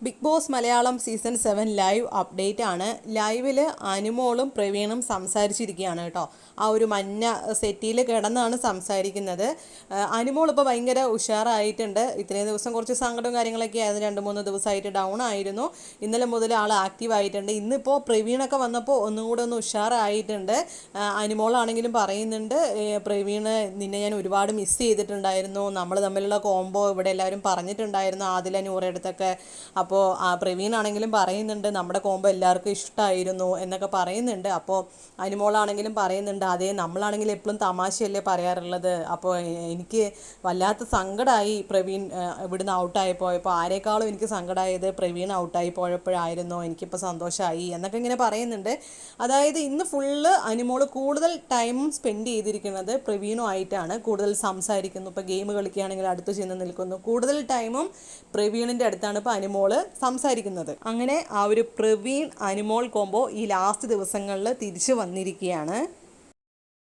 Big Boss Malayalam season 7 live update ആണ്. ലൈവിൽ അനുമോളും പ്രവീണും സംസാരിച്ചിരിക്കുകയാണ് കേട്ടോ. ആ ഒരു മഞ്ഞ സെറ്റിയിൽ കിടന്നാണ് സംസാരിക്കുന്നത്. അനുമോൾ ഇപ്പോൾ ഭയങ്കര ഉഷാറായിട്ടുണ്ട്. ഇത്രയും ദിവസം കുറച്ച് സങ്കടവും കാര്യങ്ങളൊക്കെ ആയിരുന്നു. 2-3 ദിവസമായിട്ട് ഡൗൺ ആയിരുന്നു. ഇന്നലെ മുതൽ ആൾ ആക്റ്റീവ് ആയിട്ടുണ്ട്. ഇന്നിപ്പോൾ പ്രവീണൊക്കെ വന്നപ്പോൾ ഒന്നും കൂടെ ഒന്ന് ഉഷാറായിട്ടുണ്ട്. അനുമോളാണെങ്കിലും പറയുന്നുണ്ട്, പ്രവീണ് നിന്നെ ഞാൻ ഒരുപാട് മിസ് ചെയ്തിട്ടുണ്ടായിരുന്നു. നമ്മൾ തമ്മിലുള്ള കോംബോ ഇവിടെ എല്ലാവരും പറഞ്ഞിട്ടുണ്ടായിരുന്നു, ആദില നൂറെടുത്തൊക്കെ. അപ്പോൾ പ്രവീണാണെങ്കിലും പറയുന്നുണ്ട് നമ്മുടെ കോംബോ എല്ലാവർക്കും ഇഷ്ടമായിരുന്നു എന്നൊക്കെ പറയുന്നുണ്ട്. അപ്പോൾ അനുമോളാണെങ്കിലും പറയുന്നുണ്ട്, അതേ നമ്മളാണെങ്കിലും എപ്പോഴും തമാശയല്ലേ പറയാറുള്ളത്. അപ്പോൾ എനിക്ക് വല്ലാത്ത സങ്കടമായി പ്രവീൺ ഇവിടുന്ന് ഔട്ടായി പോയപ്പോൾ. ആരെക്കാളും എനിക്ക് സങ്കടമായത് പ്രവീൺ ഔട്ടായി പോയപ്പോഴായിരുന്നു. എനിക്കിപ്പോൾ സന്തോഷമായി എന്നൊക്കെ ഇങ്ങനെ പറയുന്നുണ്ട്. അതായത് ഇന്ന് ഫുള്ള് അനുമോൾ കൂടുതൽ ടൈമും സ്പെൻഡ് ചെയ്തിരിക്കുന്നത് പ്രവീണുമായിട്ടാണ്. കൂടുതൽ സംസാരിക്കുന്നു. ഇപ്പോൾ ഗെയിം കളിക്കുകയാണെങ്കിൽ അടുത്ത് ചെന്ന് നിൽക്കുന്നു. കൂടുതൽ ടൈമും പ്രവീണിൻ്റെ അടുത്താണ് ഇപ്പോൾ അനുമോൾ സംസാരിക്കുന്നത്. അങ്ങനെ ആ ഒരു പ്രവീൺ അനുമോൾ കോംബോ ഈ ലാസ്റ്റ് ദിവസങ്ങളിൽ തിരിച്ചു വന്നിരിക്കുകയാണ്.